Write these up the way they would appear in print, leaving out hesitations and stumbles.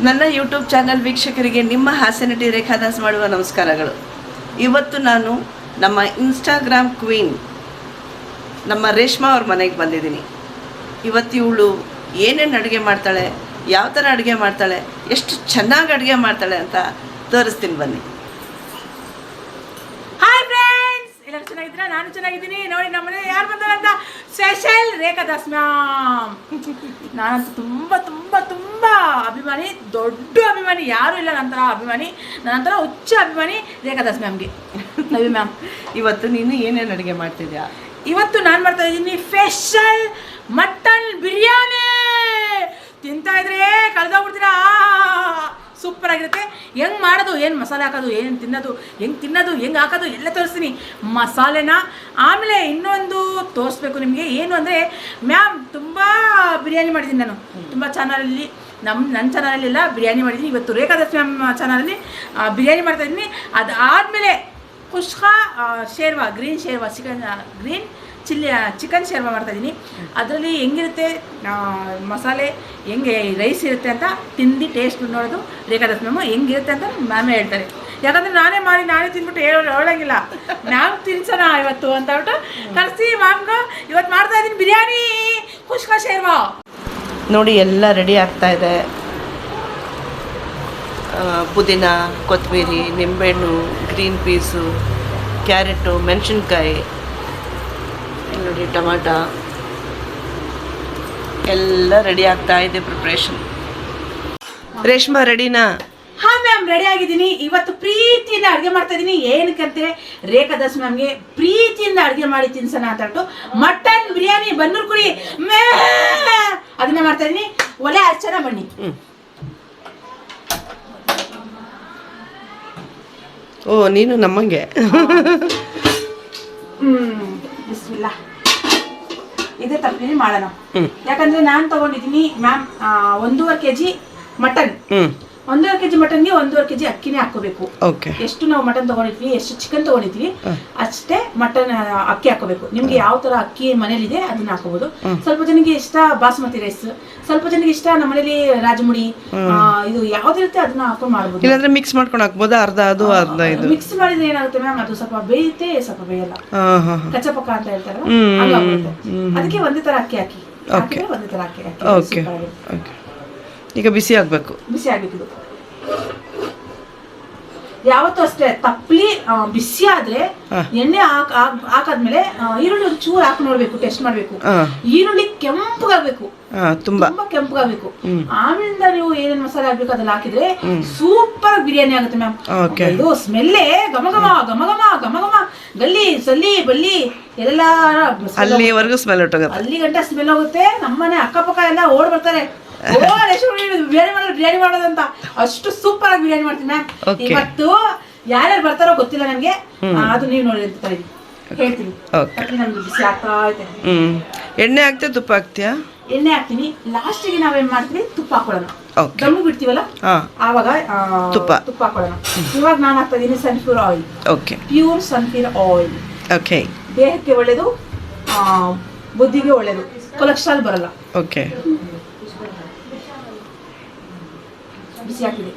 ನನ್ನ YouTube channel ವೀಕ್ಷಕರಿಗೆ ನಿಮ್ಮ ಹಾಸ್ಯನಟಿ ರೇಖಾದಾಸ್ ಮಾಡುವ ನಮಸ್ಕಾರಗಳು. ಇವತ್ತು ನಾನು ನಮ್ಮ ಇನ್ಸ್ಟಾಗ್ರಾಮ್ ಕ್ವೀನ್ ನಮ್ಮ ರೇಷ್ಮಾ ಅವ್ರ ಮನೆಗೆ ಬಂದಿದ್ದೀನಿ. ಇವತ್ತು ಇವಳು ಏನೇನು ಅಡುಗೆ ಮಾಡ್ತಾಳೆ, ಯಾವ ಥರ ಅಡುಗೆ ಮಾಡ್ತಾಳೆ, ಎಷ್ಟು ಚೆನ್ನಾಗಿ ಅಡುಗೆ ಮಾಡ್ತಾಳೆ ಅಂತ ತೋರಿಸ್ತೀನಿ ಬನ್ನಿ. ಹಾಯ್ ಫ್ರೆಂಡ್ಸ್, ಎಲ್ಲರೂ ಚೆನ್ನಾಗಿದ್ದೀರಾ? ನಾನು ಚೆನ್ನಾಗಿದ್ದೀನಿ. ನೋಡಿ ನಮ್ಮನೆ ಯಾರು ಬಂದಾರೆ ಅಂತ ಸ್ಪೆಷಲ್ ರೇಖಾದಾಸ್ ಮ್ಯಾಮ್. ನಾನಂತೂ ತುಂಬ ತುಂಬ ತುಂಬ ಅಭಿಮಾನಿ, ದೊಡ್ಡ ಅಭಿಮಾನಿ, ಯಾರೂ ಇಲ್ಲ ನಂತರ ಅಭಿಮಾನಿ, ನನ್ನಂತರ ಹುಚ್ಚ ಅಭಿಮಾನಿ ರೇಖಾದಾಸ್ ಮ್ಯಾಮ್ಗೆ. ನವಿ ಮ್ಯಾಮ್, ಇವತ್ತು ನೀನು ಏನೇನು ಅಡುಗೆ ಮಾಡ್ತಿದ್ಯಾ? ಇವತ್ತು ನಾನು ಮಾಡ್ತಾ ಇದ್ದೀನಿ ಸ್ಪೆಷಲ್ ಮಟನ್ ಬಿರಿಯಾನಿ. ತಿಂತಾ ಇದ್ರೆ ಕಳೆದೋಗ್ಬಿಡ್ತೀರಾ. ಸೂಪರ್ ಆಗಿರುತ್ತೆ. ಹೆಂಗೆ ಮಾಡೋದು, ಏನು ಮಸಾಲೆ ಹಾಕೋದು, ಏನು ತಿನ್ನೋದು, ಹೆಂಗೆ ತಿನ್ನೋದು, ಹೆಂಗೆ ಹಾಕೋದು ಎಲ್ಲ ತೋರಿಸ್ತೀನಿ ಮಸಾಲೆನ. ಆಮೇಲೆ ಇನ್ನೊಂದು ತೋರಿಸ್ಬೇಕು ನಿಮಗೆ, ಏನು ಅಂದರೆ ಮ್ಯಾಮ್ ತುಂಬ ಬಿರಿಯಾನಿ ಮಾಡಿದ್ದೀನಿ ನಾನು. ತುಂಬ ಚಾನಲಲ್ಲಿ, ನನ್ನ ಚಾನಲಲ್ಲೆಲ್ಲ ಬಿರಿಯಾನಿ ಮಾಡಿದ್ದೀನಿ. ಇವತ್ತು ರೇಖಾದಾಸ್ ಮ್ಯಾಮ್ ಚಾನಲಲ್ಲಿ ಬಿರಿಯಾನಿ ಮಾಡ್ತಾಯಿದ್ದೀನಿ. ಅದಾದಮೇಲೆ ಕುಷ್ಕಾ ಶೇರ್ವಾ, ಗ್ರೀನ್ ಶೇರ್ವಾ, ಗ್ರೀನ್ ಚಿಕನ್ ಶೇರ್ವಾ ಮಾಡ್ತಾಯಿದ್ದೀನಿ. ಅದರಲ್ಲಿ ಹೆಂಗಿರುತ್ತೆ ಮಸಾಲೆ, ಹೆಂಗೆ ರೈಸ್ ಇರುತ್ತೆ ಅಂತ ತಿಂದು ಟೇಸ್ಟ್ ನೋಡೋದು ರೇಖಾದಾಸ್ ಮ್ಯಾಮು ಹೆಂಗಿರುತ್ತೆ ಅಂತ ಮ್ಯಾಮೇ ಹೇಳ್ತಾರೆ. ಯಾಕಂದರೆ ನಾನೇ ಮಾಡಿ ನಾನೇ ತಿಂದ್ಬಿಟ್ಟು ಹೇಳೋಂಗಿಲ್ಲ. ಮ್ಯಾಮ್ ತಿನ್ಸೋಣ ಇವತ್ತು ಅಂತ ಹೇಳ್ಬಿಟ್ಟು ಕರೆಸಿ ಮ್ಯಾಮ್ಗೆ ಇವತ್ತು ಮಾಡ್ತಾಯಿದ್ದೀನಿ ಬಿರಿಯಾನಿ ಕುಷ್ಕಾ ಶೇರ್ವಾ. ನೋಡಿ ಎಲ್ಲ ರೆಡಿ ಆಗ್ತಾ ಇದೆ. ಪುದೀನ, ಕೊತ್ತಂಬರಿ, ನಿಂಬೆಹಣ್ಣು, ಗ್ರೀನ್ ಪೀಸು, ಕ್ಯಾರೆಟು, ಮೆಣಸಿನ್ಕಾಯಿ, ನೋಡಿ ಟೊಮಾಟ ಎಲ್ಲ ರೆಡಿ ಆಗ್ತಾ ಇದೆ. ಪ್ರಿಪ್ರೇಷನ್. ರೇಷ್ಮಾ ರೆಡಿನಾ? ಹಾಂ ಮ್ಯಾಮ್, ರೆಡಿ ಆಗಿದ್ದೀನಿ. ಇವತ್ತು ಪ್ರೀತಿಯಿಂದ ಅಡುಗೆ ಮಾಡ್ತಾ ಇದ್ದೀನಿ. ಏನಕ್ಕಂತೆ ರೇಖಾದಾಸ್ ಮ್ಯಾಮ್ಗೆ ಪ್ರೀತಿಯಿಂದ ಅಡುಗೆ ಮಾಡಿ ತಿನ್ಸೋಣ ಅಂತ ಹೇಳ್ಬಿಟ್ಟು ಮಟನ್ ಬಿರಿಯಾನಿ ಬನ್ನೂರು ಕುರಿ ಅದನ್ನ ಮಾಡ್ತಾ ಇದ್ದೀನಿ. ಒಲೆ ಹಚ್ಚೋಣ ಬನ್ನಿ. ಓ, ನೀನು ನಮ್ಮಂಗೆ. ಬಿಸ್ಮಿಲ್ಲಾ. ಇದೇ ತಪ್ಪಲಿ ಮಾಡೋಣ. ಯಾಕಂದ್ರೆ ನಾನು ತಗೊಂಡಿದ್ದೀನಿ ma'am 1.5 kg mutton. 1.5 kg ಮಟನ್ಗೆ 1.5 kg ಅಕ್ಕಿನೇ ಹಾಕೋಬೇಕು. ಎಷ್ಟು ನಾವು ಮಟನ್ ತಗೊಂಡಿದ್ವಿ, ಎಷ್ಟು ಚಿಕನ್ ತಗೊಂಡಿದ್ವಿ ಅಷ್ಟೇ ಮಟನ್ ಅಕ್ಕಿ ಹಾಕೋಬೇಕು. ನಿಮ್ಗೆ ಯಾವ ತರ ಅಕ್ಕಿ ಮನೇಲಿದೆ ಅದನ್ನ ಹಾಕೋಬಹುದು. ಸ್ವಲ್ಪ ಜನಕ್ಕೆ ಇಷ್ಟ ಬಾಸುಮತಿ ರೈಸ್, ಸ್ವಲ್ಪ ಜನಕ್ಕೆ ಇಷ್ಟ ನಮ್ಮನೇಲಿ ರಾಜಮುಡಿ, ಇದು ಯಾವ್ದಿರುತ್ತೆ ಅದನ್ನ ಹಾಕೊಂಡು ಮಾಡ್ಬೋದು. ಇಲ್ಲಾಂದ್ರೆ ಮಿಕ್ಸ್ ಮಾಡ್ಕೊಂಡು ಹಾಕ್ಬೋದು. ಅರ್ಧ ಅದು ಅರ್ಧ ಇದು ಮಿಕ್ಸ್ ಮಾಡಿದ್ರೆ ಏನಾಗುತ್ತೆ ಮ್ಯಾಮ್, ಅದು ಸ್ವಲ್ಪ ಬೇಯುತ್ತೆ, ಸ್ವಲ್ಪ ಬೇಯಲ್ಲ, ಕಚ್ಚಪಕ್ಕ ಅಂತ ಹೇಳ್ತಾರಲ್ಲ. ಅದಕ್ಕೆ ಒಂದೇ ತರ ಅಕ್ಕಿ ಹಾಕಿ ಹಾಕಿದ್ರೆ ಒಂದೇ ತರ ಅಕ್ಕಿ ಹಾಕಿ. ಈಗ ಬಿಸಿ ಆಗ್ಬೇಕು. ಬಿಸಿ ಆಗ್ಬೇಕು. ಯಾವತ್ತೂ ಅಷ್ಟೇ ತಪ್ಪಲಿ ಬಿಸಿ ಆದ್ರೆ ಎಣ್ಣೆ ಹಾಕಾದ್ಮೇಲೆ ಈರುಳ್ಳಿ ಒಂದು ಚೂರು ಹಾಕಿ ನೋಡ್ಬೇಕು, ಟೆಸ್ಟ್ ಮಾಡ್ಬೇಕು. ಈರುಳ್ಳಿ ಕೆಂಪಗಾಗ್ಬೇಕು, ತುಂಬಾ ಕೆಂಪಗಾಗ್ಬೇಕು. ಆಮೇಲಿಂದ ನೀವು ಏನೇನ್ ಮಸಾಲೆ ಹಾಕ್ಬೇಕು ಅದೆಲ್ಲ ಹಾಕಿದ್ರೆ ಸೂಪರ್ ಬಿರಿಯಾನಿ ಆಗುತ್ತೆ ಮ್ಯಾಮ್. ಇದು ಸ್ಮೆಲ್ಲೇ ಘಮ ಘಮ ಘಮ ಘಮ ಘಮ ಘಮ, ಗಲ್ಲಿ ಸಲ್ಲಿ ಬಲ್ಲಿ ಎಲ್ಲ ಅಲ್ಲಿವರೆಗೂ ಸ್ಮೆಲ್ ಹೊಟ್ಟೋಗುತ್ತೆ. ಅಲ್ಲಿ ಗಂಟೆ ಸ್ಮೆಲ್ ಹೋಗುತ್ತೆ. ನಮ್ಮನೆ ಅಕ್ಕಪಕ್ಕ ಎಲ್ಲ ಓಡ್ ಬರ್ತಾರೆ, ಬಿರಿಯಾನಿ ಮಾಡೋದಂತ. ಅಷ್ಟು ಸೂಪರ್ ಆಗಿ ಬಿರಿಯಾನಿ ಮಾಡ್ತೀನಿ ಮ್ಯಾಮ್. ಇವತ್ತು ಯಾರ್ಯಾರು ಬರ್ತಾರೋ ಗೊತ್ತಿಲ್ಲ ನನಗೆ, ಅದು ನೀವು ನೋಡಿ ಅಂತ ಹೇಳ್ತೀನಿ. ನಮ್ದು ಬಿಸಿ ಆಗ್ತಾ ಇದೆ. ಎಣ್ಣೆ ಹಾಕ್ತೀಯ, ತುಪ್ಪ ಹಾಕ್ತೀಯಾ? ಎಣ್ಣೆ ಹಾಕ್ತೀನಿ. ಲಾಸ್ಟಿಗೆ ನಾವೇನ್ ಮಾಡ್ತೀವಿ, ತುಪ್ಪ ಹಾಕೊಳ್ಳೋಣ. ದಮ್ಮು ಬಿಡ್ತೀವಲ್ಲ ಆವಾಗ ತುಪ್ಪ ಹಾಕೊಳ್ಳೋಣ. ಇವಾಗ ನಾನು ಹಾಕ್ತಾ ಇದೀನಿ sunflower oil. Pure sunflower oil. ದೇಹಕ್ಕೆ ಒಳ್ಳೇದು, ಬುದ್ಧಿಗೆ ಒಳ್ಳೇದು, ಕೊಲೆಸ್ಟ್ರಾಲ್ ಬರಲ್ಲ. ಬಿಸಿ ಹಾಕಿದೆ.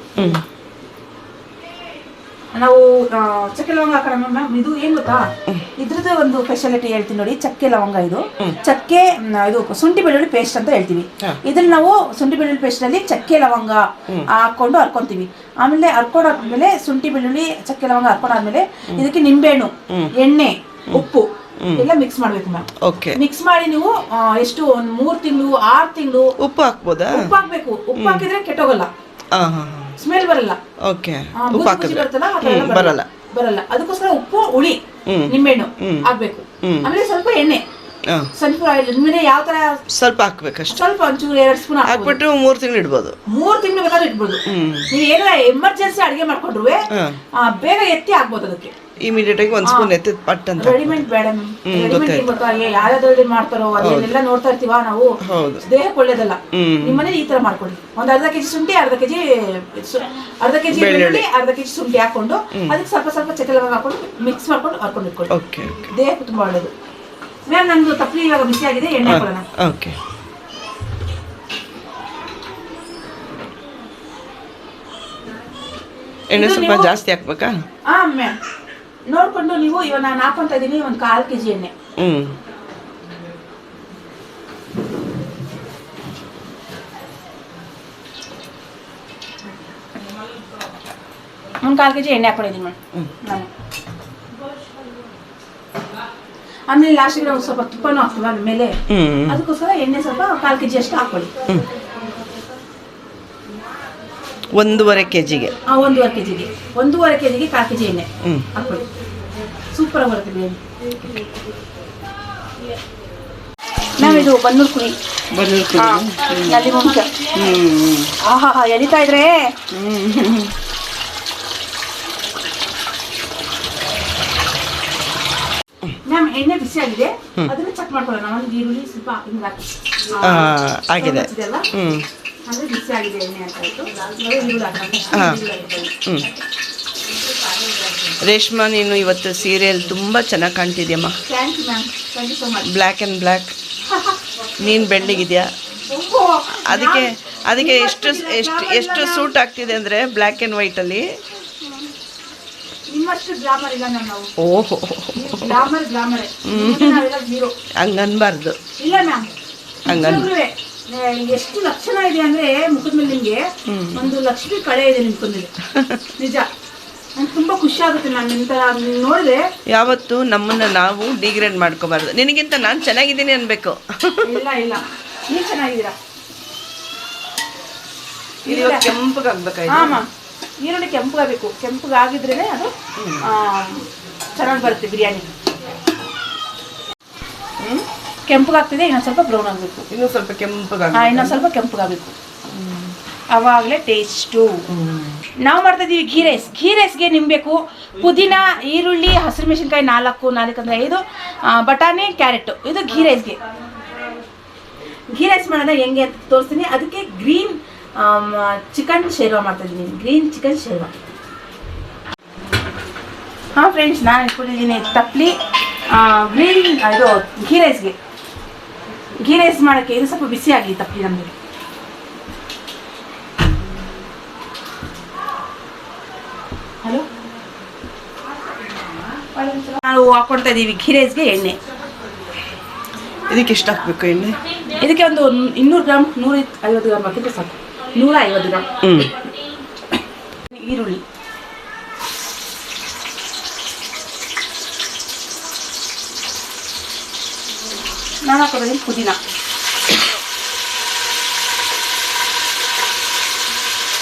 ನಾವು ಚಕ್ಕೆ ಲವಂಗ ಹಾಕೋಣ ಮ್ಯಾಮ್. ಇದು ಏನ್ ಗೊತ್ತಾ, ಇದ್ರದ್ದು ಒಂದು ಸ್ಪೆಷಾಲಿಟಿ ಹೇಳ್ತೀನಿ ನೋಡಿ. ಚಕ್ಕೆ ಲವಂಗ, ಇದು ಚಕ್ಕೆ, ಇದು ಶುಂಠಿ ಬೆಳ್ಳುಳ್ಳಿ ಪೇಸ್ಟ್ ಅಂತ ಹೇಳ್ತೀವಿ. ಇದ್ರಲ್ಲಿ ನಾವು ಶುಂಠಿ ಬೆಳ್ಳುಳ್ಳಿ ಪೇಸ್ಟ್ ನಲ್ಲಿ ಚಕ್ಕೆ ಲವಂಗ ಹಾಕೊಂಡು ಹರ್ಕೊಂತೀವಿ. ಆಮೇಲೆ ಹರ್ಕೊಂಡಾದ್ಮೇಲೆ ಶುಂಠಿ ಬೆಳ್ಳುಳ್ಳಿ ಚಕ್ಕೆ ಲವಂಗ ಹರ್ಕೊಂಡಾದ್ಮೇಲೆ ಇದಕ್ಕೆ ನಿಂಬೆಹಣ್ಣು, ಎಣ್ಣೆ, ಉಪ್ಪು ಎಲ್ಲ ಮಿಕ್ಸ್ ಮಾಡ್ಬೇಕು ಮ್ಯಾಮ್. ಮಿಕ್ಸ್ ಮಾಡಿ ನೀವು ಎಷ್ಟು 3 ತಿಂಗಳು 6 ತಿಂಗಳು ಉಪ್ಪು ಹಾಕ್ಬೋದಾ? ಉಪ್ಪು ಹಾಕ್ಬೇಕು. ಉಪ್ಪು ಹಾಕಿದ್ರೆ ಕೆಟ್ಟೋಗಲ್ಲ, ಸ್ಮೆಲ್ ಬರಲ್ಲ. ಬರಲ್ಲ. ಅದಕ್ಕೋಸ್ಕರ ಉಪ್ಪು, ಹುಳಿ, ನಿಂಬೆಹಣ್ಣು ಹಾಕ್ಬೇಕು. ಆಮೇಲೆ ಸ್ವಲ್ಪ ಎಣ್ಣೆ, ಸನ್ಫ್ಲವರ್ ಆಯಿಲ್ ನಿಮ್ಮನೆ ಯಾವ ತರ ಸ್ವಲ್ಪ ಹಾಕ್ಬೇಕಷ್ಟೇ. ಸ್ವಲ್ಪ ಒಂಚೂರು 2 ಸ್ಪೂನ್ ಹಾಕ್ಬಿಟ್ಟು 3 ತಿಂಗಳು ಇಡ್ಬೋದು. 3 ತಿಂಗಳು ಬೇಕಾದ್ರೂ ಇಡ್ಬೋದು. ನೀವು ಏನಾರ ಎಮರ್ಜೆನ್ಸಿ ಅಡಿಗೆ ಮಾಡ್ಕೊಂಡ್ರು ಬೇಗ ಎತ್ತಿ ಹಾಕ್ಬೋದು. ಅದಕ್ಕೆ ಇಮಿಡಿಯೇಟ್ ಆಗಿ 1 ಸ್ಪೂನ್ ಎತ್ತಿ ಪಟ್ ಅಂತ. ರೆಡಿಮೇಡ್ ಬೇಡ, ಯಾವ್ಯಾವ್ದು ಮಾಡ್ತಾರೋ ಅದನ್ನೆಲ್ಲ ನೋಡ್ತಾ ಇರ್ತೀವ ನಾವು. ದೇಹಕ್ಕೆ ಒಳ್ಳೇದಲ್ಲ. ನಿಮ್ಮನೇಲಿ ಈ ತರ ಮಾಡ್ಕೊಳ್ಳಿ. ಒಂದು ಅರ್ಧ ಕೆಜಿ ಶುಂಠಿ, ಅರ್ಧ ಕೆಜಿ ಬೆಳ್ಳುಳ್ಳಿ, ಅರ್ಧ ಕೆಜಿ ಶುಂಠಿ ಹಾಕೊಂಡು ಅದಕ್ಕೆ ಸ್ವಲ್ಪ ಸ್ವಲ್ಪ ಚಕ್ಕೆ ಲವಂಗ ಹಾಕೊಂಡು ಮಿಕ್ಸ್ ಮಾಡ್ಕೊಂಡು ಹರ್ಕೊಂಡು ಇಟ್ಕೊಳ್ಳಿ. ದೇಹಕ್ಕೆ ತುಂಬಾ ಒಳ್ಳೇದು ಮ್ಯಾಮ್. ನಂದು ತಪ್ಪಲಿ ಇವಾಗ ಬಿಸಿ ಆಗಿದೆ, ಎಣ್ಣೆ ಹಾಕೊಳ್ಳೋಣ. ಎಣ್ಣೆ ಇದು ಸ್ವಲ್ಪ ನೀವು- ಜಾಸ್ತಿ ಹಾಕ್ಬೇಕಾ? ಮ್ಯಾಮ್ ನೋಡ್ಕೊಂಡು ನೀವು ಇವಾಗ ನಾನು ಹಾಕೊಂತ ಇದ್ದೀನಿ ಒಂದು 1/4 kg ಎಣ್ಣೆ. ಒಂದು 1/4 kg ಎಣ್ಣೆ ಹಾಕೊಂಡಿದ್ದೀನಿ ಮ್ಯಾಮ್ ನಾನು. ಆಮೇಲೆ ಲಾಸ್ಟಿಗೆ ಒಂದು ಸ್ವಲ್ಪ ತುಪ್ಪನೂ ಹಾಕ್ತೀವಿ ಆಮೇಲೆ, ಅದಕ್ಕೋಸ್ಕರ ಎಣ್ಣೆ ಸ್ವಲ್ಪ 1/4 kg ಅಷ್ಟು ಹಾಕೊಳ್ಳಿ. 1.5 kgಗೆ 1.5 kgಗೆ 1.5 kgಗೆ 1/4 kg ಎಣ್ಣೆ ಹಾಕೊಳ್ಳಿ. ಸೂಪರ್ ಆಗಿ ಬರುತ್ತೆ ಬಿರಿಯಾನಿ. ಮ್ಯಾಮ್ ಇದು ಬನ್ನೂರು ಕುರಿ, ನಲ್ಲಿ ಮುಂಚ. ಆಹಾ ಎಳಿತಾ ಇದ್ರೆ ಮ್ಯಾಮ್ ಎಣ್ಣೆ ಬಿಸಿ ಆಗಿದೆ, ಅದನ್ನ ಚೆಕ್ ಮಾಡ್ಕೊಳ್ಳೋಣ. ಒಂದು ಈರುಳ್ಳಿ ಸ್ವಲ್ಪ ಹಿಂಗೆ ಹಾಕಿ ಆಗಿದೆ. ಅಂದ್ರೆ ಬಿಸಿ ಆಗಿದೆ ಎಣ್ಣೆ ಅಂತ ಆಯ್ತು. ಈರುಳ್ಳಿ ಹಾಕೋಣ. ರೇಷ್ಮಾ, ನೀನು ಇವತ್ತು ಸೀರಿಯಲ್ ತುಂಬ ಚೆನ್ನಾಗಿ ಕಾಣ್ತಿದ್ಯಮ್ಮ. Thank you ma'am, thank you so much. Black and black. ನೀನು ಬೆಳ್ಳಿಗಿದೆಯಾ, ಅದಕ್ಕೆ ಎಷ್ಟು ಸೂಟ್ ಆಗ್ತಿದೆ ಅಂದರೆ ಬ್ಲ್ಯಾಕ್ ಆ್ಯಂಡ್ ವೈಟಲ್ಲಿ. ನಿಮ್ಮಷ್ಟು ಗ್ಲಾಮರ್ ಇಲ್ಲ ಮ್ಯಾಮ್ ನಾವು. ಓಹೋ, ಗ್ಲಾಮರ್ ನಾವೆಲ್ಲ ಜೀರೋ. ಹಂಗನ್ಬಾರ್ದು. ಇಲ್ಲ ಮ್ಯಾಮ್, ಎಷ್ಟು ಲಕ್ಷಣ ಇದೆ ಅಂದ್ರೆ ಮುಖದ ಮೇಲೆ ನಿಮ್ಗೆ ಒಂದು ಲಕ್ಷ್ಮಿ ಕಳೆ ಇದೆ ನಿಮ್ ಮೇಲೆ. ನಿಜ, ನಂಗೆ ತುಂಬಾ ಖುಷಿ ಆಗುತ್ತೆ ಮ್ಯಾಮ್. ಇಂತ ನೋಡಿದ್ರೆ ಯಾವತ್ತು ನಮ್ಮನ್ನ ನಾವು ಡಿಗ್ರೇಡ್ ಮಾಡ್ಕೋಬಾರ್ದು. ನಿನಗಿಂತ ನಾನು ಚೆನ್ನಾಗಿದ್ದೀನಿ ಅನ್ಬೇಕು. ಇಲ್ಲ ಇಲ್ಲ, ನೀವು ಚೆನ್ನಾಗಿದ್ದೀರಾ. ಇದು ಕೆಂಪಗಾಗ್ಬೇಕಾಯ್ತು. ಹಾಂ ಮ್ಯಾಮ್, ಈರುಳ್ಳಿ ಕೆಂಪಗಾಗಬೇಕು. ಕೆಂಪಗಾಗಿದ್ರೇ ಅದು ಚೆನ್ನಾಗಿ ಬರುತ್ತೆ ಬಿರಿಯಾನಿ. ಕೆಂಪಗಾಗ್ತಿದೆ, ಇನ್ನೊಂದು ಸ್ವಲ್ಪ ಬ್ರೌನ್ ಆಗಬೇಕು. ಇನ್ನೂ ಸ್ವಲ್ಪ ಕೆಂಪಗಾಗ. ಇನ್ನೊಂದು ಸ್ವಲ್ಪ ಕೆಂಪಗಾಗಬೇಕು, ಅವಾಗಲೇ ಟೇಸ್ಟು. ನಾವು ಮಾಡ್ತಾ ಇದೀವಿ ಘೀ ರೈಸ್ಗೆ ನಿಮ್ಗೆ ಬೇಕು ಪುದೀನ, ಈರುಳ್ಳಿ, ಹಸಿರು ಮೆಣಸಿನ್ಕಾಯಿ 4 ಅಂದರೆ 5, ಬಟಾಣಿ, ಕ್ಯಾರೆಟ್. ಇದು ಘೀ ರೈಸ್ಗೆ. ಘೀ ರೈಸ್ ಮಾಡೋಣ ಹೆಂಗೆ ಅಂತ ತೋರಿಸ್ತೀನಿ. ಅದಕ್ಕೆ ಗ್ರೀನ್ ಚಿಕನ್ ಶೇರ್ವಾ ಮಾಡ್ತಾ ಇದ್ದೀನಿ. Green chicken sherwa. ಹಾಂ ಫ್ರೆಂಡ್ಸ್, ನಾನು ಇಟ್ಕೊಂಡಿದ್ದೀನಿ ತಪ್ಪಲಿ ಗ್ರೀನ್ ಇದು ಘೀ ರೈಸ್ಗೆ. ಘೀ ರೈಸ್ ಮಾಡೋಕ್ಕೆ ಇದು ಸ್ವಲ್ಪ ಬಿಸಿ ಆಗಲಿ ತಪ್ಪಲಿ ನಮಗೆ. ಹಲೋ, ನಾವು ಹಾಕೊಳ್ತಾ ಇದ್ದೀವಿ ಘೀ ರೈಸ್ಗೆ ಎಣ್ಣೆ. ಇದಕ್ಕೆ ಎಷ್ಟು ಹಾಕಬೇಕು ಎಣ್ಣೆ? ಇದಕ್ಕೆ ಒಂದು 200 ಗ್ರಾಮ್, 150 ಗ್ರಾಮ್ ಹಾಕಿದ್ರೆ ಸಾಕು. 150 ಗ್ರಾಮ್ ಈರುಳ್ಳಿ, ನಾನು ಹಾಕೋದಿದ್ದೀನಿ ಪುದೀನ,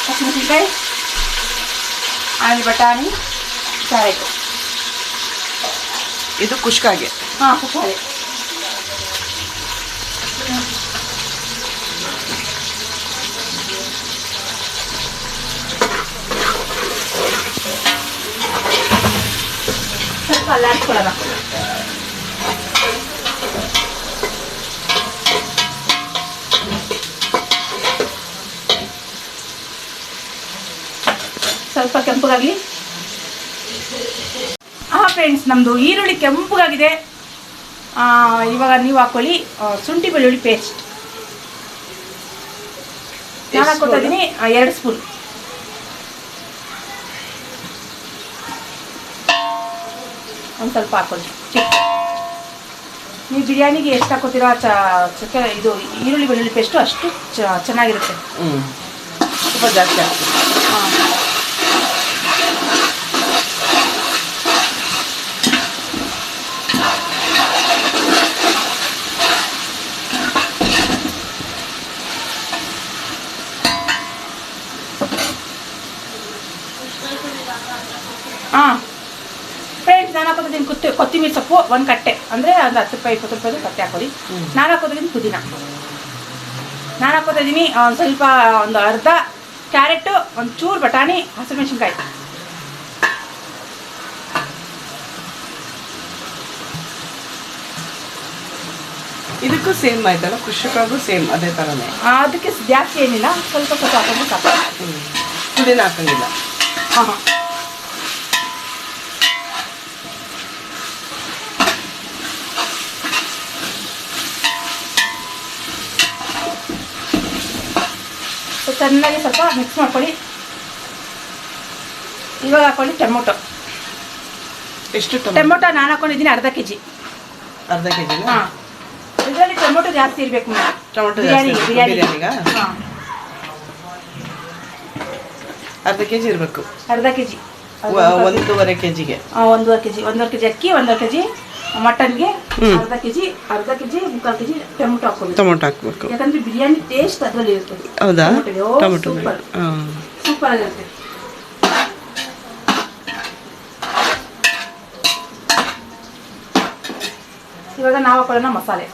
ಹಸಿಮೆಣಸಿನ್ಕಾಯಿ, ಆಮೇಲೆ ಬಟಾಣಿ, ಕ್ಯಾರೆಟ್. ಇದು ಕುಷ್ಕಾಗೆ. ಹಾಂ, ಕುಕ್ಕಾರೆ. ಸ್ವಲ್ಪ ಅಲ್ಲಾಡ್ಕೊಳ್ಳೋಣ. ಸ್ವಲ್ಪ ಕೆಂಪಗಾಗಲಿ. ಹಾಂ ಫ್ರೆಂಡ್ಸ್, ನಮ್ಮದು ಈರುಳ್ಳಿ ಕೆಂಪಗಾಗಿದೆ. ಇವಾಗ ನೀವು ಹಾಕೊಳ್ಳಿ ಶುಂಠಿ ಬೆಳ್ಳುಳ್ಳಿ ಪೇಸ್ಟ್. ನಾನು ಹಾಕೋತಾ ಇದ್ದೀನಿ 2 ಸ್ಪೂನ್. ಒಂದು ಸ್ವಲ್ಪ ಹಾಕೊಳ್ಳಿ. ನೀವು ಬಿರಿಯಾನಿಗೆ ಎಷ್ಟು ಹಾಕೋತೀರೋ ಇದು ಈರುಳ್ಳಿ ಬೆಳ್ಳುಳ್ಳಿ ಪೇಸ್ಟು ಅಷ್ಟು ಚೆನ್ನಾಗಿರುತ್ತೆ. ಸ್ವಲ್ಪ ಜಾಸ್ತಿ ಆಗ್ತದೆ. ಹಾಂ, ಫ್ರೆಂಡ್ಸ್, ನಾನು ಹಾಕೋತಿದ್ದೀನಿ ಕೊತ್ತಂಬರಿ ಸೊಪ್ಪು 1 ಕಟ್ಟೆ, ಅಂದರೆ ಒಂದು 10 ರೂಪಾಯಿ 20 ರೂಪಾಯಿದು ಕಟ್ಟೆ ಹಾಕೊಳ್ಳಿ. ನಾನು ಹಾಕೋತಿದ್ದೀನಿ ಪುದೀನ. ನಾನು ಹಾಕೋತಾ ಇದ್ದೀನಿ ಸ್ವಲ್ಪ ಒಂದು ಅರ್ಧ ಕ್ಯಾರೆಟು, ಒಂದು ಚೂರು ಬಟಾಣಿ, ಹಸಿಮೆಣಸಿನ್ಕಾಯಿ. ಇದಕ್ಕೂ ಸೇಮ್ ಆಯ್ತಲ್ಲ, ಕುಷ್ಕಾಗೂ ಸೇಮ್ ಅದೇ ಥರನೇ. ಅದಕ್ಕೆ ಜಾಸ್ತಿ ಏನಿಲ್ಲ, ಸ್ವಲ್ಪ ಸ್ವಲ್ಪ ಹಾಕೊಂಡ್ರೆ ಸಾಕು. ಪುದೀನ ಹಾಕಂಗಿಲ್ಲ. ಹಾಂ ಹಾಂ, ಚೆನ್ನಾಗಿ ಸ್ವಲ್ಪ ಮಿಕ್ಸ್ ಮಾಡ್ಕೊಳ್ಳಿ. ಇವಾಗ ಹಾಕೊಳ್ಳಿ ಟೊಮೊಟೊ. ಎಷ್ಟು ಟೊಮೊಟೊ ನಾನು ಹಾಕೊಂಡಿದ್ದೀನಿ ಅರ್ಧ kg. ಅರ್ಧ kg? ಹಾಂ, ಇದರಲ್ಲಿ ಟೊಮೊಟೊ ಜಾಸ್ತಿ ಇರಬೇಕು ಮೇಡಮ್. ಟೊಮೊಟೊ ಬಿರಿಯಾನಿಗ ಹಾಂ, ಅರ್ಧ kg ಇರಬೇಕು. ಅರ್ಧ kg, 1.5 kgಗೆ. 1.5 kg, 1.5 kg ಅಕ್ಕಿ, 1.5 kg ಮಟನ್ಗೆ, ಅರ್ಧ kg, 3/4 kg ಟೊಮೊಟೊ ಹಾಕ್ಬೇಕು. ಟೊಮೊಟೊ ಹಾಕ್ಬೇಕು, ಯಾಕಂದ್ರೆ ಬಿರಿಯಾನಿ ಟೇಸ್ಟ್ ಅದರಲ್ಲಿ ಇರ್ತದೆ. ಹೌದಾ? ಟೊಮೊಟೊ ಸೂಪರ್ ಆಗಿರುತ್ತೆ. ಇವಾಗ ನಾವು ಹಾಕೊಳ್ಳೋಣ ಮಸಾಲೆ.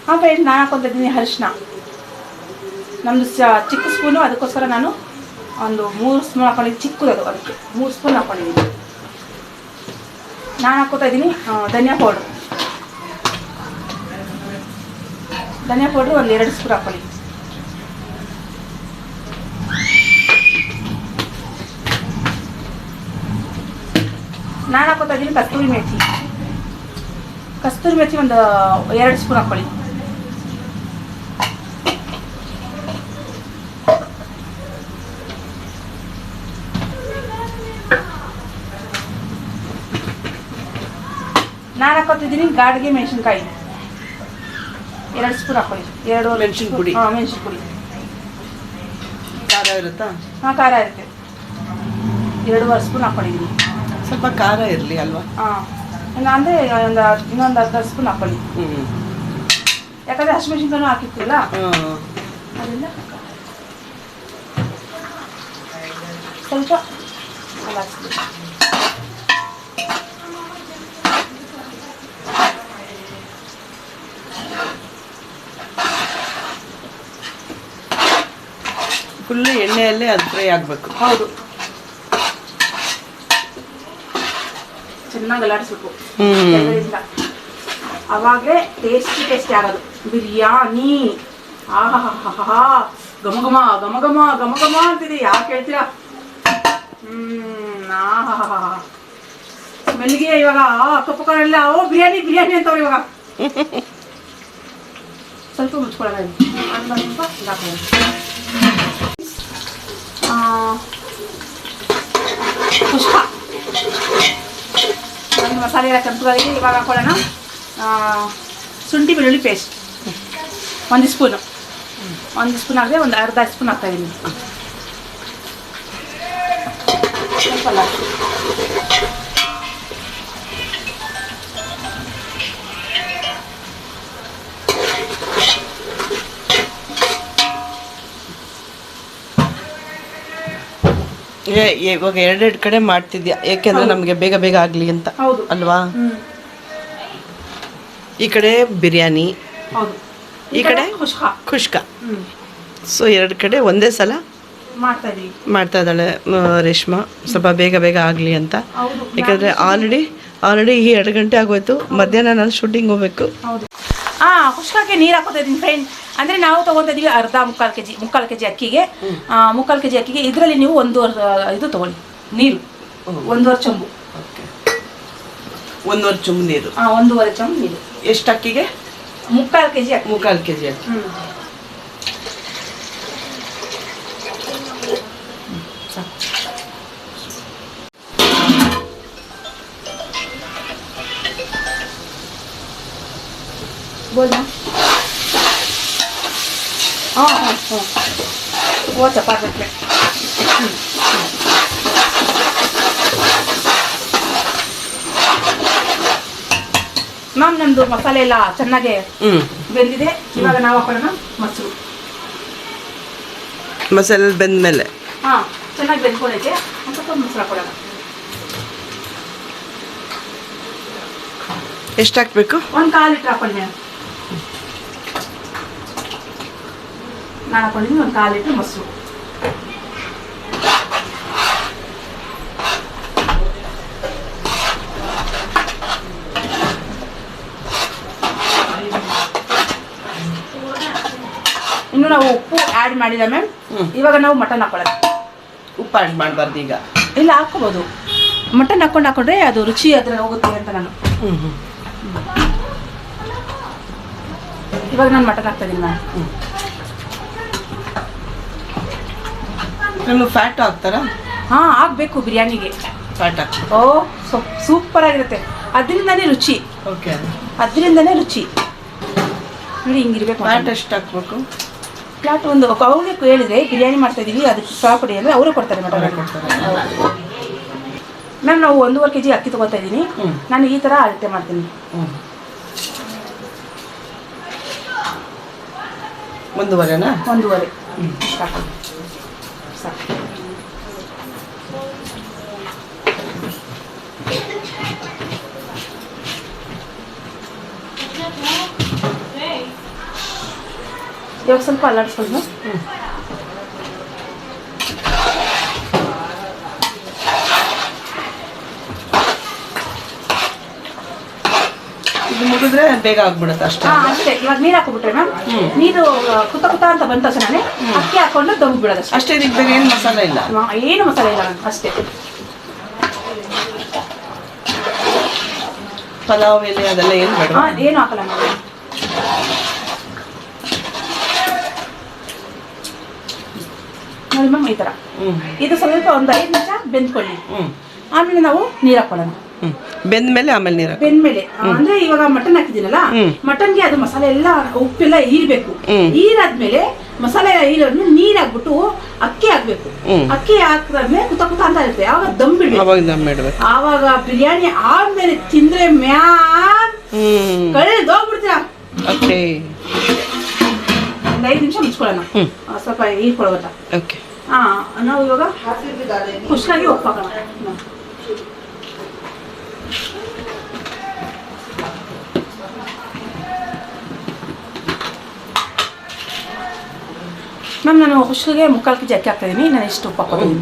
ಹಾಂ ಫ್ರೆಂಡ್ಸ್, ನಾನು ಹಾಕೊತಿದ್ದೀನಿ ಅರಿಶಿನ. ನಮ್ಮದು ಚಿಕ್ಕ ಸ್ಪೂನು, ಅದಕ್ಕೋಸ್ಕರ ನಾನು ಒಂದು 3 ಸ್ಪೂನ್ ಹಾಕೊಂಡಿದ್ದೀನಿ. ಚಿಕ್ಕದು, ಅದಕ್ಕೆ 3 ಸ್ಪೂನ್ ಹಾಕೊಂಡಿದ್ದೀನಿ. ನಾನು ಹಾಕೋತಾ ಇದ್ದೀನಿ ಧನಿಯಾ ಪೌಡ್ರು. ಒಂದು 2 ಸ್ಪೂನ್ ಹಾಕೊಳ್ಳಿ. ನಾನು ಹಾಕೋತಾ ಇದ್ದೀನಿ ಕಸ್ತೂರಿ ಮೆಥಿ. ಒಂದು 2 ಸ್ಪೂನ್ ಹಾಕೊಳ್ಳಿ. ನಾನು ಹಾಕೋತಿದ್ದೀನಿ ಗಾಡಿಗೆ ಮೆಣಸಿನ್ಕಾಯಿ 2 ಸ್ಪೂನ್ ಹಾಕೊಳ್ಳಿ. 2 ಮೆಣಸಿನ ಪುಡಿ. ಹಾಂ, ಮೆಣಸಿನ ಪುಡಿ. ಖಾರ ಇರುತ್ತಾ? ಹಾಂ, ಖಾರ ಇರುತ್ತೆ. 2.5 ಸ್ಪೂನ್ ಹಾಕೊಂಡಿದ್ದೀನಿ. ಸ್ವಲ್ಪ ಖಾರ ಇರಲಿ ಅಲ್ವಾ? ಹಾಂ, ಅಂದರೆ ಇನ್ನೊಂದು ಅರ್ಧ ಸ್ಪೂನ್ ಹಾಕೊಳ್ಳಿ. ಯಾಕಂದರೆ ಹಸಿಮೆಣಸಿನ್ಕಾಯಿ ಹಾಕಿರ್ತೀವಲ್ಲ, ಅದರಿಂದ ಸ್ವಲ್ಪ ಹಾಕ್ಸ್ಬೇಕು. ಫುಲ್ಲು ಎಣ್ಣೆಯಲ್ಲೇ ಅದು ಫ್ರೈ ಆಗಬೇಕು. ಹೌದು, ಚೆನ್ನಾಗಿ ಅಲ್ಲಾಡಿಸ್ಬೇಕು. ಅವಾಗಲೇ ಟೇಸ್ಟಿ ಆಗೋದು ಬಿರಿಯಾನಿ. ಆಹಾ, ಘಮ ಘಮ ಘಮ ಘಮ ಘಮ ಘಮ ಅಂತಿದೆ. ಯಾಕೆ ಹೇಳ್ತೀರಾ? ಆಹಾ, ಸ್ಮೆಲ್ಗೆ ಇವಾಗ ಅಕ್ಕಪಕ್ಕನೆಲ್ಲ ಬಿರಿಯಾನಿ ಬಿರಿಯಾನಿ ಅಂತವ್ರು. ಇವಾಗ ಸ್ವಲ್ಪ ಮುಚ್ಕೊಳ್ಳೋಣ. ಕುಷ್ಕ ಮಸಾಲೆ ಎಲ್ಲ ಕರ್ಪೂರದಲ್ಲಿ. ಇವಾಗ ಹಾಕೊಳ್ಳೋಣ ಶುಂಠಿ ಬೆಳ್ಳುಳ್ಳಿ ಪೇಸ್ಟ್ 1 ಸ್ಪೂನು. 1 ಸ್ಪೂನ್ ಆದರೆ ಒಂದು ಅರ್ಧ ಸ್ಪೂನ್ ಹಾಕ್ತಾಯಿದ್ದೀನಿ. ಸ್ವಲ್ಪ ಇವಾಗ 2 ಕಡೆ ಮಾಡ್ತಿದ್ಯಾ? ಯಾಕೆಂದ್ರೆ ನಮಗೆ ಬೇಗ ಬೇಗ ಆಗಲಿ ಅಂತ ಅಲ್ವಾ? ಈ ಕಡೆ ಬಿರಿಯಾನಿ, ಈ ಕಡೆ ಖುಷ್ಕ. ಸೊ 2 ಕಡೆ ಒಂದೇ ಸಲ ಮಾಡ್ತಾ ಇದ್ದಾಳೆ ರೇಷ್ಮಾ, ಸ್ವಲ್ಪ ಬೇಗ ಬೇಗ ಆಗಲಿ ಅಂತ. ಯಾಕಂದರೆ ಆಲ್ರೆಡಿ ಈ 2 ಗಂಟೆ ಆಗೋಯ್ತು. ಮಧ್ಯಾಹ್ನ ನಾನು ಶೂಟಿಂಗ್ ಹೋಗ್ಬೇಕು. ಖುಷ್ಕಕ್ಕೆ ನೀರು ಹಾಕೋತಾ ಇದ್ದೀನಿ ಫ್ರೆಂಡ್. ಅಂದರೆ ನಾವು ತೊಗೊತಾ ಇದ್ದೀವಿ ಮುಕ್ಕಾಲು ಕೆ ಜಿ ಅಕ್ಕಿಗೆ. 3/4 kg ಅಕ್ಕಿಗೆ ಇದರಲ್ಲಿ ನೀವು 1.5 ಇದು ತೊಗೊಳ್ಳಿ ನೀರು. 1.5 ಚೊಂಬು. 1.5 ಚೊಂಬು ನೀರು. 1.5 ಚೊಂಬು ನೀರು. ಎಷ್ಟು ಅಕ್ಕಿಗೆ? 3/4 kg ಅಕ್ಕಿ. 3/4 kg ಅಕ್ಕಿ. बोल ना. हाँ वो चपाती प्लेट. ಮ್ಯಾಮ್, ನಮ್ಮದು ಮಸಾಲೆ ಎಲ್ಲ ಚೆನ್ನಾಗಿ ಬೆಂದಿದೆ. ಇವಾಗ ನಾವು ಹಾಕೊಳ್ಳೋಣ ಮೊಸರು. ಮಸಾಲೆ ಬೆಂದ್ಮೇಲೆ ಚೆನ್ನಾಗಿ ಬೆಂದ್ಕೊಂಡೈತೆ. ಒಂದು ಸ್ವಲ್ಪ ಮೊಸರು ಹಾಕೊಳ್ಳೋಣ. ಎಷ್ಟು ಹಾಕಬೇಕು? 1/4 ಲೀಟ್ರ್ ಹಾಕೊಂಡೆ. ನಾನು ಹಾಕೊಂಡಿದ್ದೀನಿ 1/4 ಲೀಟ್ರ್ ಮೊಸರು. ಇನ್ನು ನಾವು ಉಪ್ಪು ಆ್ಯಡ್ ಮಾಡಿಲ್ಲ ಮ್ಯಾಮ್. ಇವಾಗ ನಾವು ಮಟನ್ ಹಾಕೊಳ್ಳೋಣ. ಉಪ್ಪು ಆ್ಯಡ್ ಮಾಡಬಾರ್ದು ಈಗ? ಇಲ್ಲ, ಹಾಕ್ಕೋಬೋದು. ಮಟನ್ ಹಾಕೊಂಡ್ರೆ ಅದು ರುಚಿ ಅದ್ರ ಹೋಗುತ್ತೆ ಅಂತ ನಾನು. ಇವಾಗ ನಾನು ಮಟನ್ ಹಾಕ್ತಾ ಇದ್ದೀನಿ ಮ್ಯಾಮ್. ಇದ್ರಲ್ಲೂ ಫ್ಯಾಟ್ ಹಾಕ್ತಾರಾ? ಹಾಂ ಆಗಬೇಕು ಬಿರಿಯಾನಿಗೆ ಫ್ಯಾಟ್ ಹಾಕಿ. ಓ ಸೂಪರ್ ಆಗಿರುತ್ತೆ. ಅದರಿಂದನೇ ರುಚಿ. ಓಕೆ. ಅದರಿಂದನೇ ರುಚಿ ನೋಡಿ. ಹಿಂಗಿರ್ಬೇಕು. ಫ್ಯಾಟ್ ಎಷ್ಟು ಹಾಕ್ಬೇಕು? ಫ್ಲಾಟ್ ಒಂದು ಅವ್ರಿಗೆ ಹೇಳಿದ್ರೆ ಬಿರಿಯಾನಿ ಮಾಡ್ತಾ ಇದೀವಿ ಅದಕ್ಕೆ ಪ್ರಾಪರ್ಟಿ ಅಂದರೆ ಅವರೇ ಕೊಡ್ತಾರೆ ಮಟನ್ ಕೊಡ್ತಾರೆ. ಮ್ಯಾಮ್ ನಾವು 1.5 kg ಅಕ್ಕಿ ತೊಗೊತಾ ಇದ್ದೀನಿ. ನಾನು ಈ ಥರ ಅಳತೆ ಮಾಡ್ತೀನಿ. 1.5 1.5 ಸಾಕು ಸಾಕು. ಇವಾಗ ಸ್ವಲ್ಪ ಅಲ್ಲಾಡಿಸ್ಕೊಂಡು ಇದು ಮುಗಿದ್ರೆ ಬೇಗ ಆಗ್ಬಿಡುತ್ತೆ ಅಷ್ಟೇ. ಅಷ್ಟೇ. ಇವಾಗ ನೀರು ಹಾಕೊಬಿಟ್ರೆ ಮ್ಯಾಮ್ ನೀರು ಕುತ್ತ ಕುತ್ತ ಅಂತ ಬಂದ ತಕ್ಷಣನೇ ಅಕ್ಕಿ ಹಾಕೊಂಡು ದಮ್ ಬಿಡೋದು ಅಷ್ಟೇ. ಅಷ್ಟೇ. ಇದಕ್ಕೆ ಬೇರೆ ಏನು ಮಸಾಲೆ ಇಲ್ಲ? ಏನು ಮಸಾಲೆ ಇಲ್ಲ ಮ್ಯಾಮ್, ಅಷ್ಟೇ. ಪಲಾವ್ ಎಲೆ ಅದೆಲ್ಲ ಏನು ಬೇಡ? ಏನು ಹಾಕಲ್ಲ ಮ್ಯಾಮ್. ನೋಡಿ ಮ್ಯಾಮ್ ಈ ಥರ ಇದು ಸ್ವಲ್ಪ ಒಂದು 5 ನಿಮಿಷ ಬೆಂದ್ಕೊಳ್ಳಿ. ಆಮೇಲೆ ನಾವು ನೀರು ಹಾಕೊಳ್ಳೋಣ. ಬೆಂದ ಮೇಲೆ ಆಮೇಲೆ ನೀರು ಬೆಂದ್ಮೇಲೆ ಅಂದ್ರೆ ಇವಾಗ ಮಟನ್ ಹಾಕಿದ್ದೀನಲ್ಲ, ಮಟನ್ಗೆ ಅದು ಮಸಾಲೆ ಎಲ್ಲ ಉಪ್ಪೆಲ್ಲ ಹೀರ್ಬೇಕು. ಹೀರಾದ್ಮೇಲೆ ಮಸಾಲೆ ಹೀರಾದ್ಮೇಲೆ ನೀರ್ ಹಾಕ್ಬಿಟ್ಟು ಅಕ್ಕಿ ಹಾಕ್ಬೇಕು. ಅಕ್ಕಿ ಹಾಕಿದ್ಮೇಲೆ ಕುತ್ತ ಕುತ್ತ ಅಂತ ಇರುತ್ತೆ. ಆವಾಗ ದಮ್ ಬಿಡ್ಬೇಕು. ಆವಾಗ ಬಿರಿಯಾನಿ ಆದ್ಮೇಲೆ ತಿಂದ್ರೆ ಮ್ಯಾಮ್ ಕಳೆದೋಗ್ಬಿಡ್ತೀರ. ಒಂದು 5 ನಿಮಿಷ ಮುಚ್ಕೊಳ್ಳೋಣ. ಸ್ವಲ್ಪ ಹೀರ್ಕೊಳ್ಳೋಟ. ನಾವು ಇವಾಗ ಖುಷಿಯಾಗಿ ಉಪ್ಪು ಹಾಕೋಣ. ಮ್ಯಾಮ್ ನಾನು ಖುಷಿಗೆ 3/4 kg ಅಕ್ಕಿ ಹಾಕ್ತಾ ಇದ್ದೀನಿ. ನಾನು ಎಷ್ಟು ಉಪ್ಪು ಹಾಕೋತೀನಿ?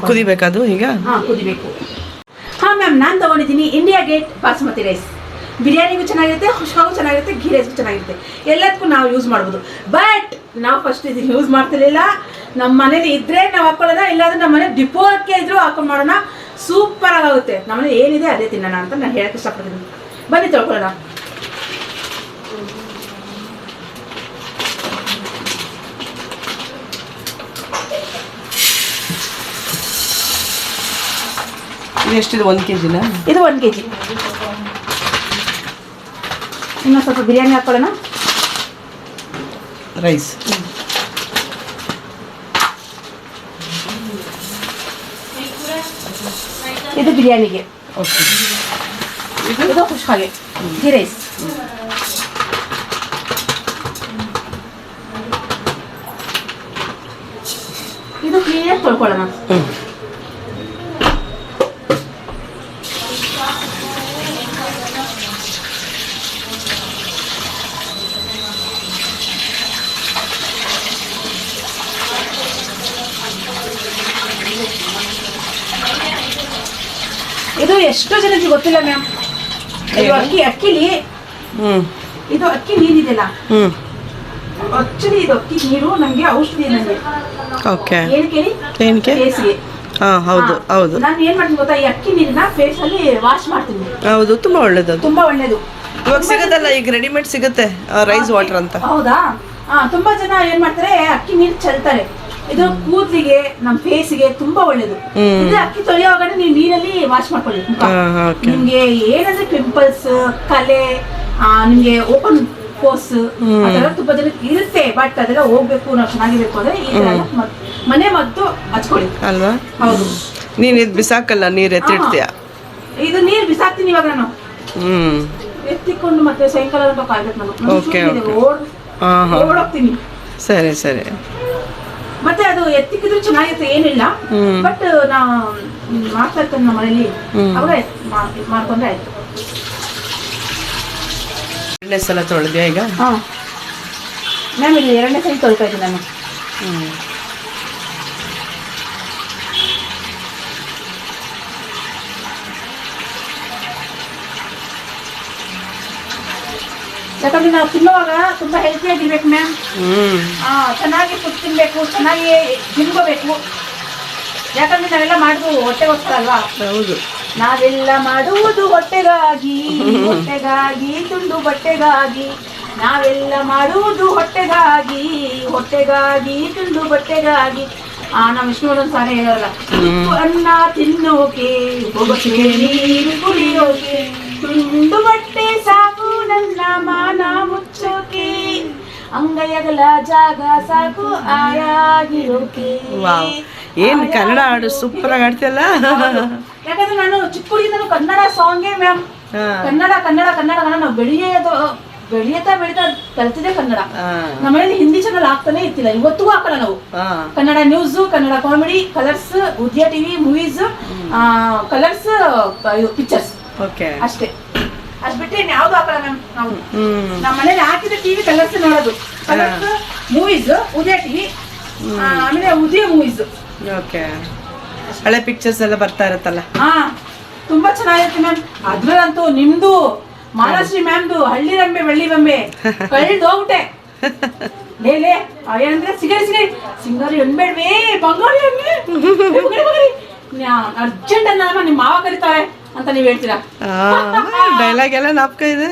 ಕುದಿಬೇಕದು ಈಗ? ಕುದಿಬೇಕು. ಮ್ಯಾಮ್ ನಾನು ತಗೊಂಡಿದ್ದೀನಿ ಇಂಡಿಯಾ ಗೇಟ್ ಬಾಸುಮತಿ ರೈಸ್. ಬಿರಿಯಾನಿಗೂ ಚೆನ್ನಾಗಿರುತ್ತೆ, ಖುಷ್ಕಾಗೂ ಚೆನ್ನಾಗಿರುತ್ತೆ, ಘೀ ರೈಸ್ಗೂ ಚೆನ್ನಾಗಿರುತ್ತೆ. ಎಲ್ಲದಕ್ಕೂ ನಾವು ಯೂಸ್ ಮಾಡ್ಬೋದು. ಬಟ್ ನಾವು ಫಸ್ಟ್ ಇದನ್ನು ಯೂಸ್ ಮಾಡ್ತಿರ್ಲಿಲ್ಲ. ನಮ್ಮ ಮನೇಲಿ ಇದ್ರೆ ನಾವು ಹಾಕೊಳ್ಳೋಣ, ಇಲ್ಲಾಂದ್ರೆ ನಮ್ಮ ಮನೆ ಡಿಪೋ ಅಕ್ಕಿ ಇದ್ರು ಹಾಕೊಂಡು ಮಾಡೋಣ. ಸೂಪರ್ ಆಗುತ್ತೆ. ನಮ್ಮನೆ ಏನಿದೆ ಅದೇ ತಿನ್ನೋಣ ಅಂತ ನಾನು ಹೇಳಕ್ಕೆ ಇಷ್ಟಪಡ್ತೀನಿ. ಬನ್ನಿ ತೊಳ್ಕೊಳ್ಳೋಣ. ಎಷ್ಟಿದೆ? 1 kg? ಇದು 1 kg. ಇನ್ನೊಂದು ಸ್ವಲ್ಪ ಬಿರಿಯಾನಿ ಹಾಕೊಳ್ಳೋಣ. ರೈಸ್ ಇದು ಬಿರಿಯಾನಿಗೆ. ಓಕೆ. ಇದು ಖುಷ್ಕಾಗೆ ಘೀ ರೈಸ್. ಇದು ಕ್ಲೀನಾಗಿ ತೊಳ್ಕೊಳ್ಳೋಣ. ಇದು ಎಷ್ಟೋ ಜನಕ್ಕೆ ಗೊತ್ತಿಲ್ಲ ಮ್ಯಾಮ್. ಇದು ಅಕ್ಕಿಲಿ ಇದು ಅಕ್ಕಿ ನೀರಿದೆಲ್ಲ, ಆಕ್ಚುಲಿ ಇದು ಅಕ್ಕಿ ನೀರು ನಮಗೆ ಔಷಧಿ. ನನಗೆ ಏನಕ್ಕೆ? ಫೇಸ್ಗೆ. ಹೌದು ಹೌದು. ನಾನು ಏನ್ ಮಾಡ್ತೀನಿ ಗೊತ್ತಾ, ಈ ಅಕ್ಕಿ ನೀರನ್ನ ಫೇಸ್ ಅಲ್ಲಿ ವಾಶ್ ಮಾಡ್ತೀನಿ. ಹೌದು, ತುಂಬಾ ಒಳ್ಳೇದು. ತುಂಬಾ ಒಳ್ಳೇದು. ಇವಾಗ ಸಿಗುತ್ತಲ್ಲ, ಈಗ ರೆಡಿಮೇಡ್ ಸಿಗುತ್ತೆ ರೈಸ್ ವಾಟರ್ ಅಂತ. ಹೌದಾ? ತುಂಬಾ ಜನ ಏನ್ ಮಾಡ್ತಾರೆ, ಅಕ್ಕಿ ನೀರು ಚೆಲ್ತಾರೆ. ಇದು ಕೂದಲಿಗೆ, ನಮ್ಮ ಫೇಸ್ಗೆ ತುಂಬಾ ಒಳ್ಳೇದು. ಇದು ಅಕ್ಕಿ ತೊಳೆಯುವಾಗ ನೀವು ನೀರಲ್ಲಿ ವಾಶ್ ಮಾಡ್ಕೊಳ್ಳಿ. ನಿಮ್ಗೆ ಏನಂದ್ರೆ ಪಿಂಪಲ್ಸ್, ಕಲೆ, ನಿಮ್ಗೆ ಓಪನ್ ಪೋಸ್ ಅದೆಲ್ಲ ತುಂಬಾ ಜನಕ್ಕೆ ಇರುತ್ತೆ. ಬಟ್ ಅದೆಲ್ಲ ಹೋಗ್ಬೇಕು, ನಾವು ಚೆನ್ನಾಗಿರ್ಬೇಕು ಅಂದ್ರೆ ಈ ತರ ಮನೆ ಮದ್ದು ಹಚ್ಕೊಳ್ಳಿ ಅಲ್ವಾ? ಹೌದು. ನೀನ್ ಇದು ಬಿಸಾಕಲ್ಲ, ನೀರ್ ಎತ್ತಿಡ್ತೀಯ? ಇದು ನೀರ್ ಬಿಸಾಕ್ತೀನಿ ಇವಾಗ ನಾನು. ಎತ್ತಿಕೊಂಡು ಮತ್ತೆ ಸಾಯಂಕಾಲ ಗಂಟ ಕಾಯ್ಬೇಕು ನಾನು. ಓಡೋಗ್ತೀನಿ. ಸರಿ ಸರಿ. ಮತ್ತೆ ಅದು ಎತ್ತಿಕ್ಕಿದ್ರು ಚೆನ್ನಾಗಿರುತ್ತೆ, ಏನಿಲ್ಲ. ಬಟ್ ನಾ ಮಾಡ್ತಾ ಇರ್ತೇನೆ ನಮ್ಮ ಮನೇಲಿ, ಅವಾಗ ಮಾಡ್ಕೊಂಡ್ರೆ ಆಯ್ತು. 2ನೇ ಸಲ ತೊಳೆದ್ಯಾ ಈಗ? ಮ್ಯಾಮ್ ಇಲ್ಲಿ 2ನೇ ಸಲ ತೊಳ್ತಾ ಇದ್ದೀನಿ ನಾನು. ಯಾಕಂದ್ರೆ ನಾವು ತಿನ್ನುವಾಗ ತುಂಬಾ ಹೆಲ್ತಿಯಾಗಿರ್ಬೇಕು ಮ್ಯಾಮ್. ಚೆನ್ನಾಗಿ ಫುಡ್ ತಿನ್ಬೇಕು, ಚೆನ್ನಾಗಿ ತಿನ್ಕೋಬೇಕು. ಯಾಕಂದ್ರೆ ನಾವೆಲ್ಲ ಮಾಡುದು ಹೊಟ್ಟೆಗೋಸ್ಕರ ಅಲ್ವಾ. ಹೌದು. ನಾವೆಲ್ಲ ಮಾಡುವುದು ಹೊಟ್ಟೆಗಾಗಿ, ಹೊಟ್ಟೆಗಾಗಿ ತುಂಡು ಬಟ್ಟೆಗಾಗಿ. ನಾವೆಲ್ಲ ಮಾಡುವುದು ಹೊಟ್ಟೆಗಾಗಿ, ಹೊಟ್ಟೆಗಾಗಿ ತುಂಡು ಬಟ್ಟೆಗಾಗಿ. ನಮ್ಮ ವಿಷ್ಣುವರ್ಧನ್ ಸಾರಿ ಹೇಳಲ್ಲ. ಉಪ್ಪು ಅನ್ನ ತಿನ್ನೋಕೆ, ಒಬ್ಬಟ್ಟಿಗೆ ನೀರು ಕುಡಿಯೋಕೆ, ತುಂಡು ಬಟ್ಟೆ ಸಾಕು ನನ್ನ ಮಾನ ಮುಚ್ಚೋಕೆ, ಅಂಗೈಯಗಲ ಜಾಗ ಸಾಕು ಆಯಾಗಿರೋಕೆ. ಏನ್ ಕನ್ನಡ ಹಾಡು ಸೂಪರ್ ಆಗಿ ಆಡ್ತಿಯಲ್ಲ. ಯಾಕಂದ್ರೆ ನಾನು ಚಿಕ್ಕ ಹುಡುಗಿಂದನೂ ಕನ್ನಡ ಸಾಂಗೇ ಮ್ಯಾಮ್. ಕನ್ನಡ ಕನ್ನಡ ಕನ್ನಡ ಕನ್ನಡ ನಾವು ಬೆಳೆಯುತ್ತಾ ಕಲ್ತಿದೆ ಕನ್ನಡ. ನಮ್ಮ ಮನೇಲಿ ಹಿಂದಿ ಚಾನಲ್ ಆಗ್ತಾನೆ ಇರ್ತಿಲ್ಲ, ಇವತ್ತಿಗೂ ಹಾಕಲ್ಲ ನಾವು. Kannada news, Kannada comedy, colors, Udaya TV, movies, colors, pictures ಅಷ್ಟೇ. ಅಷ್ಟ್ ಬಿಟ್ಟರೆ ಯಾವ್ದು ಹಾಕಲ್ಲ ಮ್ಯಾಮ್ ನಾವು. ನಮ್ಮ ಮನೇಲಿ ಹಾಕಿದ್ರೆ ಟಿವಿ ಕಲರ್ಸ್ ನೋಡೋದು, ಕಲರ್ಸ್, ಮೂವೀಸ್, ಉದಯ ಟಿವಿ, ಆಮೇಲೆ ಉದಯ ಮೂವೀಸ್. ಹಳೆ ಪಿಕ್ಚರ್ಸ್ ಎಲ್ಲ ಬರ್ತಾ ಇರುತ್ತಲ್ಲ. ತುಂಬಾ ಚೆನ್ನಾಗಿರುತ್ತೆ ಮ್ಯಾಮ್. ಅದ್ರಲ್ಲಂತೂ ನಿಮ್ದು ಮಹಾಲಕ್ಷ್ಮಿ ಮ್ಯಾಮ್ದು ಹಳ್ಳಿ ರಂಬೆ ಬೆಳ್ಳಿ ಬಂಬೆ ಕಳ್ದು ಹೋಗ್ಬಿಟ್ಟೆ. ಲೇ ಏನಂದ್ರೆ ಸಿಗರಿ ಸಿಂಗಾರಿ ಅನ್ಬೇಡ್ವೇ, ಬಂಗಾರಿ ಅರ್ಜೆಂಟ್ ಅನ್ನ ನಿಮ್ಮ ಮಾವ ಕರೀತಾರೆ ಅಂತ ನೀವ್ ಹೇಳ್ತೀರಾ. ಡೈಲಾಗ್ ಎಲ್ಲ ನಾಪ್ಕ ಇದೆ.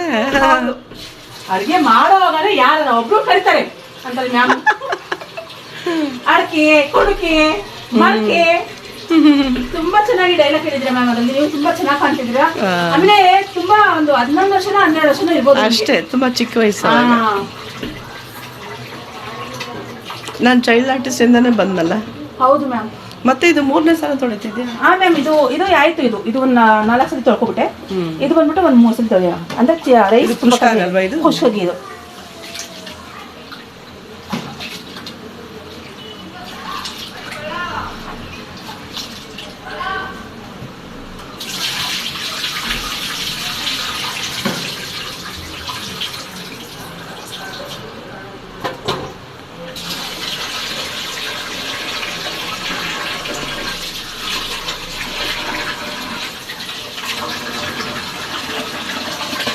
ಅಡ್ಗೆ ಮಾಡೋವಾಗಲೇ ಯಾರ ಒಬ್ರು ಕರೀತಾರೆ ಅಂತಾರೆ ಮ್ಯಾಮ್. ಅಡಕೆ ಕೊಡುಕೆ ಮಡಕೆ ತುಂಬಾ ಚೆನ್ನಾಗಿ ಡೈಲಾಗ್ ಹೇಳಿದ್ರೆ ಮ್ಯಾಮ್. ಅದ್ರಲ್ಲಿ ನೀವು ತುಂಬಾ ಚೆನ್ನಾಗಿ ಕಾಣ್ತಿದ್ದೀರಾ. ಆಮೇಲೆ ತುಂಬಾ ಒಂದು 11 ವರ್ಷ 12 ವರ್ಷನೂ ಇರ್ಬೋದು ಅಷ್ಟೇ, ತುಂಬಾ ಚಿಕ್ಕ ವಯಸ್ಸು. ನಾನು ಚೈಲ್ಡ್ ಆರ್ಟಿಸ್ಟ್ ಇಂದಾನೆ ಬಂದಲ್ಲ. ಹೌದು ಮ್ಯಾಮ್. ಮತ್ತೆ ಇದು 3ನೇ ಸಲ ತೊಳಿತಿದ್ಯಾ? ಮ್ಯಾಮ್ ಇದು ಆಯ್ತು. ಇದು ಒಂದು 4 ಸಲ ತೊಳ್ಕೊಬಿಟ್ಟೆ. ಇದು ಬಂದ್ಬಿಟ್ಟು ಒಂದು 3 ಸಲ ತೊಳೆಯ ಅಂದ್ರೆ ರೈಸ್ ಖುಷ್ಕಾಗಿ. ಇದು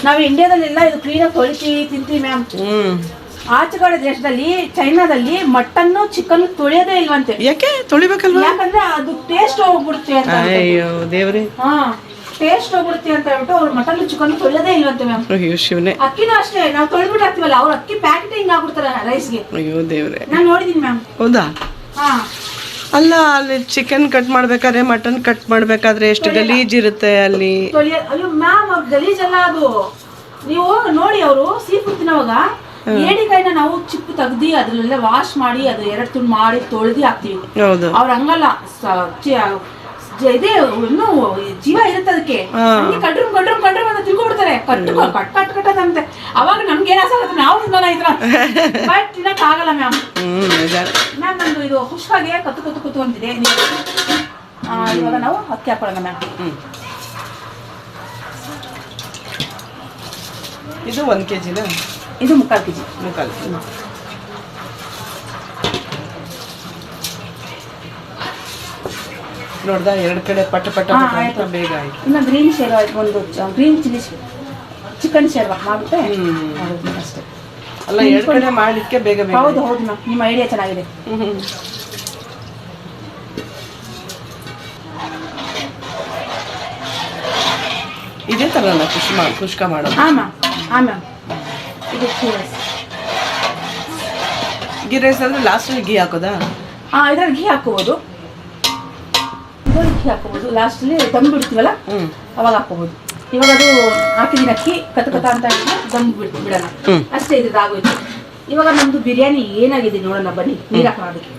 ನಾವು ಇಂಡಿಯಾದಲ್ಲೆಲ್ಲ ಇದು ಕ್ಲೀನಾಗಿ ತೊಳಿತೀವಿ ತಿಂತೀವಿ ಮ್ಯಾಮ್. ಆಚೆ ಕಡೆ ದೇಶದಲ್ಲಿ ಚೈನಾದಲ್ಲಿ ಮಟನ್ ಚಿಕನ್ ತೊಳೆಯೋದೇ ಇಲ್ವಂತೆ. ಯಾಕೆ ತೊಳಿಬೇಕಲ್ವಾ? ಯಾಕಂದ್ರೆ ಅದು ಟೇಸ್ಟ್ ಹೋಗ್ಬಿಡುತ್ತೆ ಅಂತ. ಅಯ್ಯೋ ದೇವ್ರೆ. ಟೇಸ್ಟ್ ಹೋಗ್ಬಿಡುತ್ತೆ ಅಂತ ಹೇಳ್ಬಿಟ್ಟು ಅವ್ರು ಮಟನ್ ಚಿಕನ್ ತೊಳೆಯೋದೇ ಇಲ್ವಂತೆ ಮ್ಯಾಮ್. ಅಯ್ಯೋ ಶಿವನೇ. ಅಕ್ಕಿನೂ ಅಷ್ಟೇ, ನಾವು ತೊಳೆದ್ಬಿಟ್ಟು ಹಾಕ್ತಿವಲ್ಲ, ಅವ್ರು ಅಕ್ಕಿ ಪ್ಯಾಕೆಟ್ ಹಿಂಗ್ ಹಾಕ್ಬಿಡ್ತಾರೆ ರೈಸ್ಗೆ. ಅಯ್ಯೋ ದೇವ್ರೆ. ನಾನು ನೋಡಿದೀನಿ ಮ್ಯಾಮ್. ಹೌದಾ? ಅಲ್ಲ, ಅಲ್ಲಿ ಚಿಕನ್ ಕಟ್ ಮಾಡ್ಬೇಕಾದ್ರೆ ಮಟನ್ ಕಟ್ ಮಾಡ್ಬೇಕಾದ್ರೆ ಎಷ್ಟು ಗಲೀಜ್ ಇರುತ್ತೆ ಅಲ್ಲಿ. ಅಯ್ಯೋ ಮ್ಯಾಮ್, ಅವ್ರು ಗಲೀಜಲ್ಲ ಅದು. ನೀವು ನೋಡಿ, ಅವರು ಸೀ ಫುಡ್ ತಿನ್ನೋವಾಗ ಏಡಿಕಾಯಿನ ನಾವು ಚಿಪ್ಪು ತೆಗ್ದಿ ಅದ್ರಲ್ಲೆಲ್ಲ ವಾಶ್ ಮಾಡಿ ಅದು 2 ತುಂಡು ಮಾಡಿ ತೊಳೆದಿ ಹಾಕ್ತಿವಿ. ಅವ್ರ ಹಂಗಲ್ಲ, ಇದೇ ಇನ್ನೂ ಜೀವ ಇರುತ್ತೆ ಅದಕ್ಕೆ. ಕಡ್ರು ಅಂತ ತಿಳ್ಕೊಬಿಡ್ತಾರೆ. ಕಟ್ಟಂತೆ. ಅವಾಗ ನಮ್ಗೆ ಏನಾಗುತ್ತೆ, ನಾವು ತಿನ್ನೋಣ ಇದ್ರ ಬಟ್ ತಿನ್ನಕ್ ಆಗಲ್ಲ ಮ್ಯಾಮ್. ಮ್ಯಾಮ್ ನಮ್ದು ಇದು ಹುಷ್ಕಾಗೆ ಕತ್ತು ಅಂತಿದೆ. ಇವಾಗ ನಾವು ಅಕ್ಕಿ ಹಾಕೊಳ್ಳೋಣ ಮ್ಯಾಮ್. ಇದು 1 kg ಇದು 3/4 kg. ನೋಡ್ದ 2 ಕಡೆ ಪಟ್ಟ ಬೇಗ ಆಯ್ತು. ಇನ್ನು ಗ್ರೀನ್ ಶೇರ್ವಾ, ಒಂದು ಗ್ರೀನ್ ಚಿಲ್ಲಿ ಚಿಕನ್ ಶೇರ್ವಾ ಮಾಡ್ಬಿಟ್ಟೆ ಅಷ್ಟೇ. ಅಲ್ಲ, 2 ಕಡೆ ಮಾಡ್ಲಿಕ್ಕೆ ಬೇಗ. ಹೌದು ಮ್ಯಾಮ್, ನಿಮ್ಮ ಐಡಿಯಾ ಚೆನ್ನಾಗಿದೆ. ಇದೇ ತರ ಕುಷ್ಕ ಮಾಡೋದು. ಮ್ಯಾಮ್ ಇದು ಗೀ ರೈಸ್ ಅಂದ್ರೆ ಲಾಸ್ಟ್ ಗೀ ಹಾಕೋದಾ? ಇದ್ರಲ್ಲಿ ಗೀ ಹಾಕೋಬಹುದು, ಘೀ ಹಾಕೋಬಹುದು. ಲಾಸ್ಟಲ್ಲಿ ದಮ್ ಬಿಡ್ತೀವಲ್ಲ ಅವಾಗ ಹಾಕೋಬಹುದು. ಇವಾಗ ಅದು ಹಾಕಿದಿನ ಅಕ್ಕಿ ಕತ ಅಂತ ದಮ್ ಬಿಡೋಣ ಅಷ್ಟೇ. ಇದಾಗೋಯ್ತು. ಇವಾಗ ನಮ್ದು ಬಿರಿಯಾನಿ ಏನಾಗಿದೆ ನೋಡೋಣ ಬನ್ನಿ. ನೀರು ಹಾಕೋಣ ಅದಕ್ಕೆ.